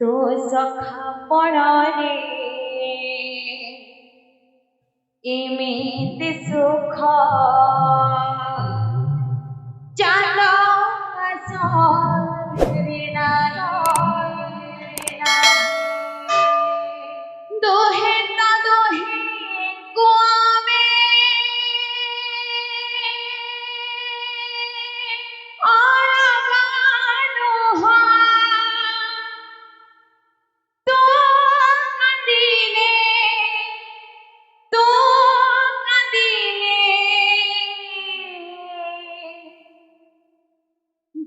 तो सखा पड़े एमिति सुख चालो दोहे ता दोहे गुआवे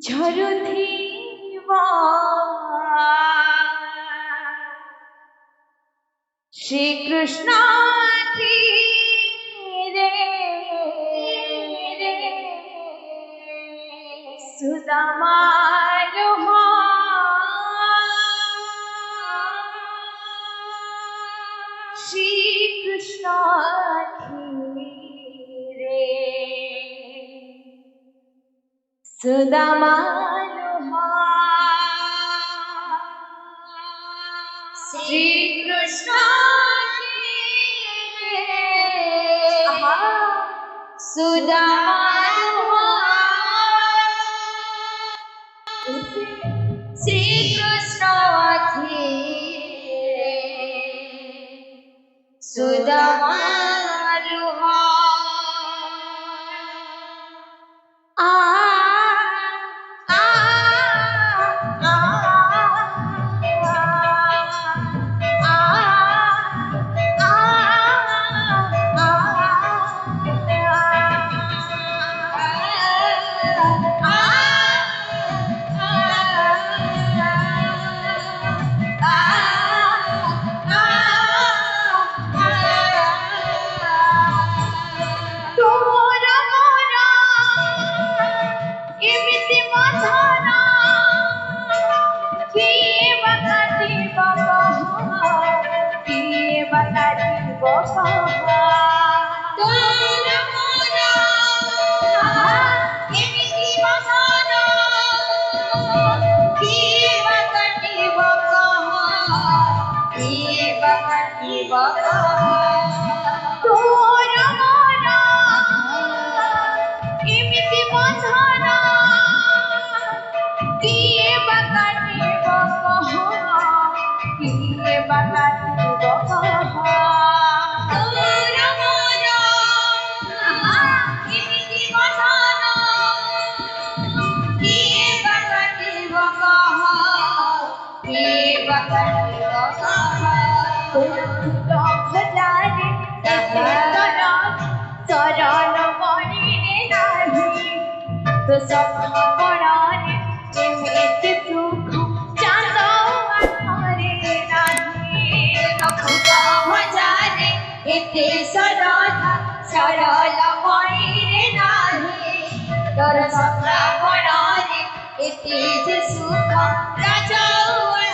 झरुथिवा श्री कृष्ण सुदामा श्री कृष्ण सुदामा श्री कृष्ण सुदामा श्री कृष्ण सुदामा तो सखा पड़े एमिति सुख चालो आधारे नाही रखुता भजारे एते सरल मणिरे नाही तोर सखा पड़े एते जे सुख राजौ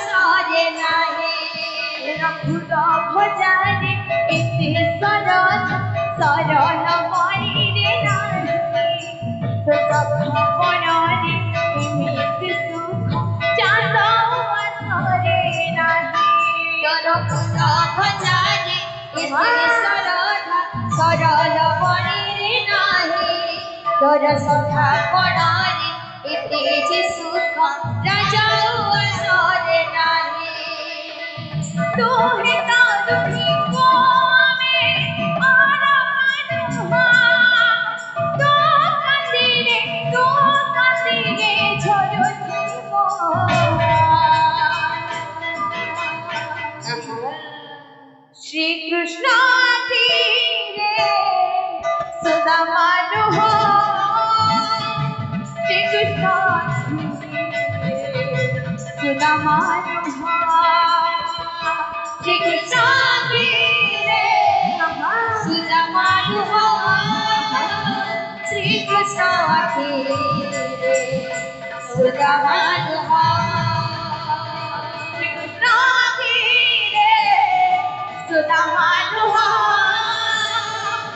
सारे नाही रखुता भजारे एते सरल मणिरे नाही तो सखा पड़े एमिति सुख चालो आधारे नाही तोर सखा भजारे एते सरल मणिरे नाही तोर सखा पड़े एते जे सुख राजौ सारे नाही दोहे ता दोहे श्री कृष्ण सुदामा श्री कृष्ण सुदामा श्री कृष्ण सुदामा श्री कृष्ण सुदामा सुदामा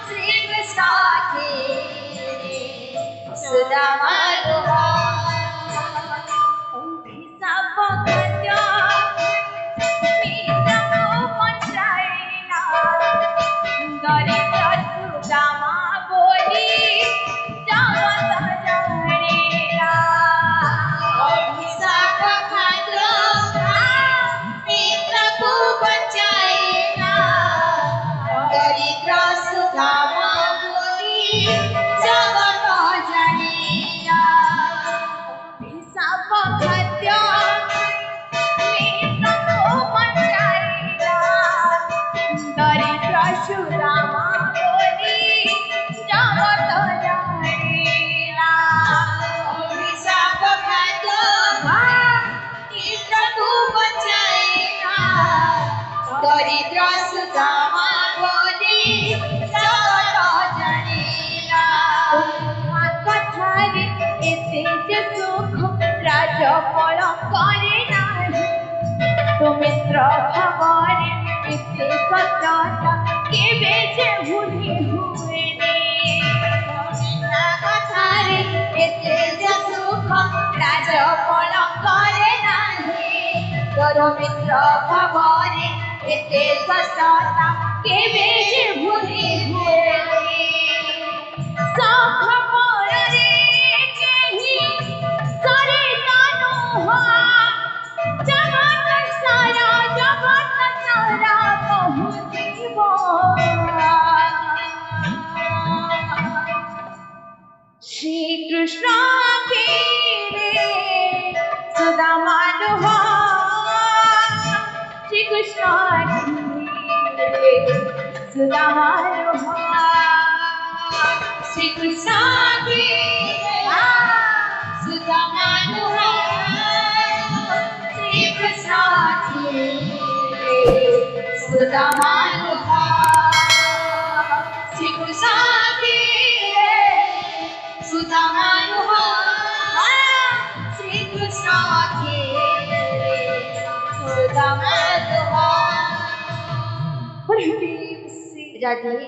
श्री कृष्ण सुदामा तेज सुख राज फल करे नाही तो मित्र भावरे एते सतता केबे जे भूली हुएनी कथारे एते जे सुख राज फल करे नाही तोर मित्र भावरे एते सतता केबे जे भूली हुएनी सख मोरे केही करे तानु हा जगत सारा कहु जीव श्री कृष्ण के सुदामा दुहा श्री कृष्ण के सुदामा दुहा श्री कृष्ण के सुदामा दुहा श्री कृष्ण के सुदामा दुहा श्री कृष्ण के सुदामा दुहा श्री कृष्ण के सुदामा दुहा राधे।